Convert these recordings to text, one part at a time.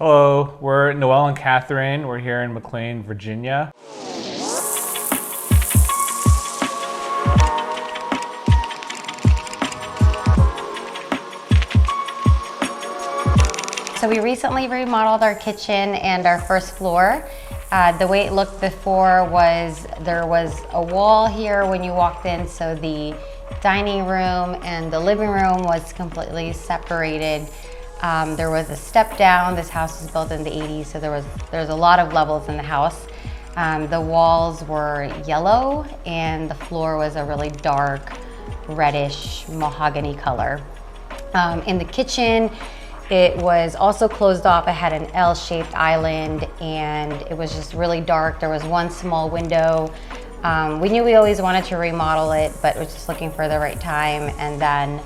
Hello, we're Noelle and Catherine. We're here in Mclean, Virginia. So we recently remodeled our kitchen and our first floor. The way it looked before was there was a wall here when you walked in, so the dining room and the living room was completely separated. There was a step down. This house was built in the 80s, so there's a lot of levels in the house. The walls were yellow and the floor was a really dark reddish mahogany color. In the kitchen, it was also closed off. It had an L-shaped island and it was just really dark. There was one small window. We knew we always wanted to remodel it, but was just looking for the right time, and then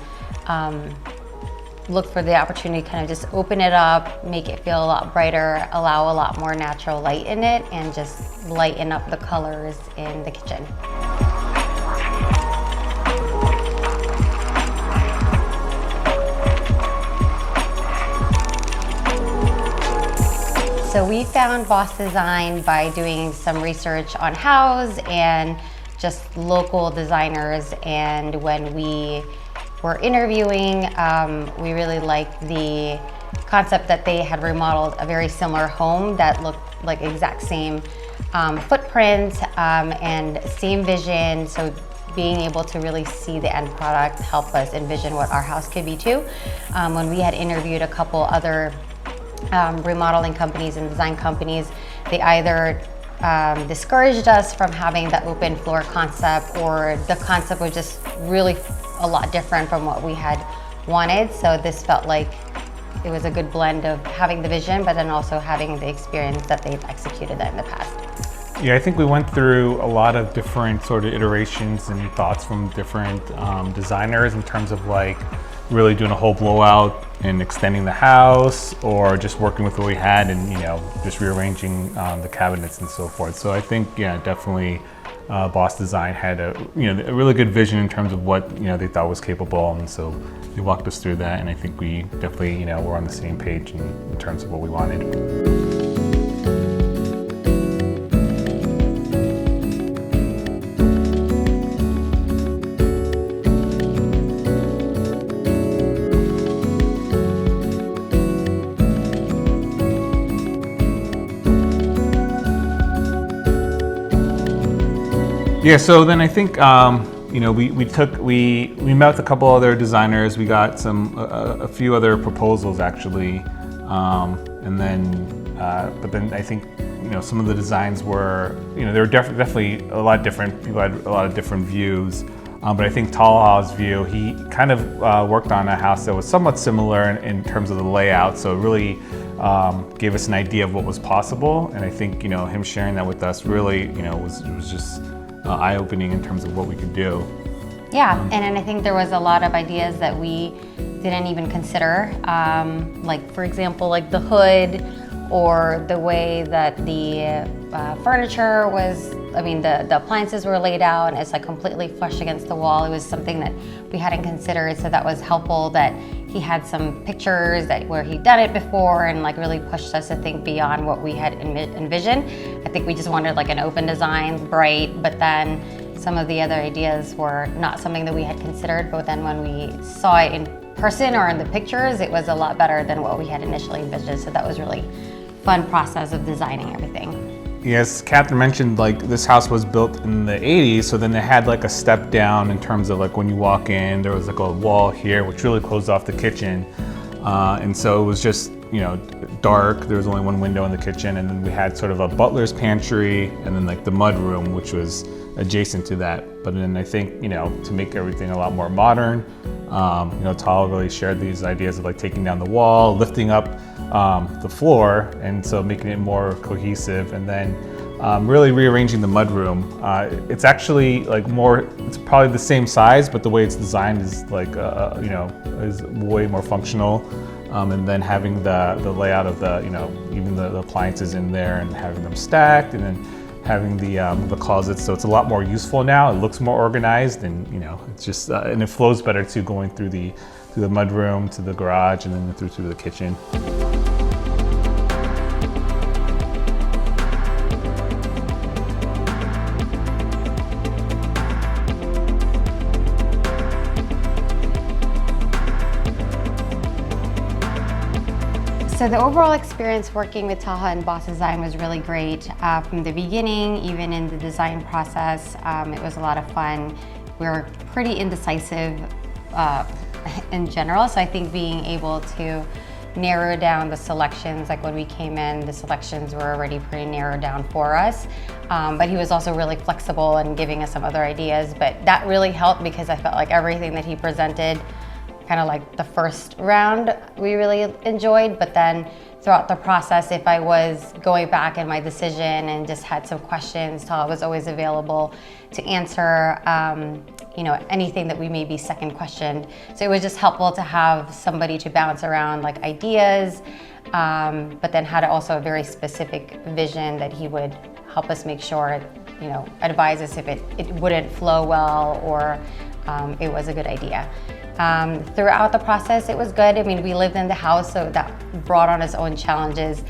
look for the opportunity to kind of just open it up, make it feel a lot brighter, allow a lot more natural light in it, and just lighten up the colors in the kitchen. So we found Boss Design by doing some research on House and just local designers, and when we were interviewing, we really liked the concept that they had remodeled a very similar home that looked like exact same footprint and same vision. So being able to really see the end product helped us envision what our house could be too. When we had interviewed a couple other remodeling companies and design companies, they either discouraged us from having the open floor concept, or the concept was just really a lot different from what we had wanted. So this felt like it was a good blend of having the vision, but then also having the experience that they've executed that in the past. Yeah, I think we went through a lot of different sort of iterations and thoughts from different designers in terms of like really doing a whole blowout and extending the house, or just working with what we had and just rearranging the cabinets and so forth. So I think definitely Boss Design had a really good vision in terms of what they thought was capable, and so they walked us through that, and I think we definitely were on the same page in terms of what we wanted. Yeah, so then I think we met with a couple other designers. We got a few other proposals actually, and then but then I think some of the designs were they were definitely a lot different. People had a lot of different views, but I think Talha's view, he kind of worked on a house that was somewhat similar in terms of the layout, so it really gave us an idea of what was possible. And I think him sharing that with us really was just eye-opening in terms of what we could do. Yeah, and I think there was a lot of ideas that we didn't even consider, like for example, like the hood, or the way that the furniture was, the appliances were laid out, and it's like completely flush against the wall. It was something that we hadn't considered, so that was helpful that he had some pictures where he'd done it before, and like really pushed us to think beyond what we had envisioned. I think we just wanted like an open design, bright, but then some of the other ideas were not something that we had considered, but then when we saw it in person or in the pictures, it was a lot better than what we had initially envisioned. So that was really fun process of designing everything. Yes, Catherine mentioned like this house was built in the 80s, so then they had like a step down in terms of like when you walk in, there was like a wall here which really closed off the kitchen, and so it was just dark. There was only one window in the kitchen, and then we had sort of a butler's pantry and then like the mud room, which was adjacent to that. But then I think to make everything a lot more modern, Tal really shared these ideas of like taking down the wall, lifting up the floor, and so making it more cohesive, and then really rearranging the mudroom. It's actually like it's probably the same size, but the way it's designed is like is way more functional. And then having the layout of even the appliances in there and having them stacked, and then having the closets, so it's a lot more useful now. It looks more organized, and it's just and it flows better too, going through the mudroom to the garage and then through to the kitchen. So the overall experience working with Taha and Boss Design was really great. From the beginning, even in the design process, it was a lot of fun. We were pretty indecisive in general, so I think being able to narrow down the selections, like when we came in, the selections were already pretty narrowed down for us. But he was also really flexible and giving us some other ideas, but that really helped because I felt like everything that he presented, kind of like the first round, we really enjoyed, but then throughout the process, if I was going back in my decision and just had some questions, Taha was always available to answer anything that we maybe second questioned. So it was just helpful to have somebody to bounce around like ideas, but then had also a very specific vision that he would help us make sure, advise us if it wouldn't flow well or it was a good idea. Throughout the process, it was good. I mean, we lived in the house, so that brought on its own challenges,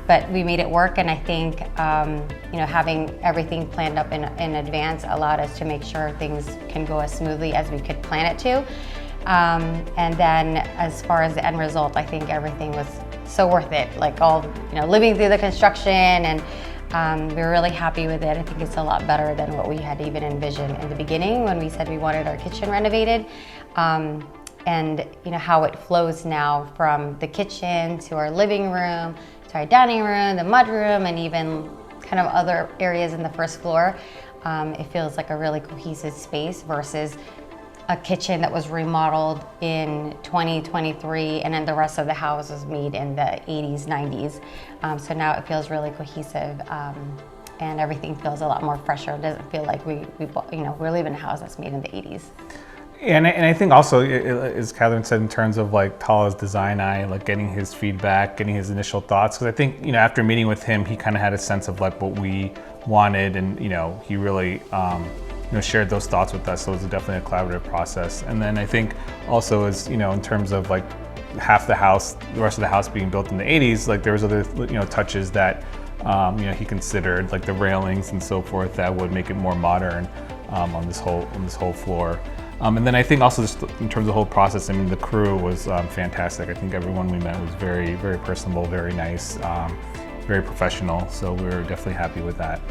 but we made it work. And I think, having everything planned up in advance allowed us to make sure things can go as smoothly as we could plan it to. And then as far as the end result, I think everything was so worth it. Like living through the construction, and we were really happy with it. I think it's a lot better than what we had even envisioned in the beginning when we said we wanted our kitchen renovated. And how it flows now from the kitchen to our living room, to our dining room, the mudroom, and even kind of other areas in the first floor. It feels like a really cohesive space versus a kitchen that was remodeled in 2023 and then the rest of the house was made in the 80s, 90s. So now it feels really cohesive and everything feels a lot more fresher. It doesn't feel like we're living in a house that's made in the 80s. And I think also, as Catherine said, in terms of like Taha's design eye, like getting his feedback, getting his initial thoughts, because I think, after meeting with him, he kind of had a sense of like what we wanted, and he really shared those thoughts with us. So it was definitely a collaborative process. And then I think also is, in terms of like half the house, the rest of the house being built in the 80s, like there was other touches that he considered, like the railings and so forth, that would make it more modern on this whole floor. And then I think also just in terms of the whole process, I mean, the crew was fantastic. I think everyone we met was very, very personable, very nice, very professional. So we were definitely happy with that.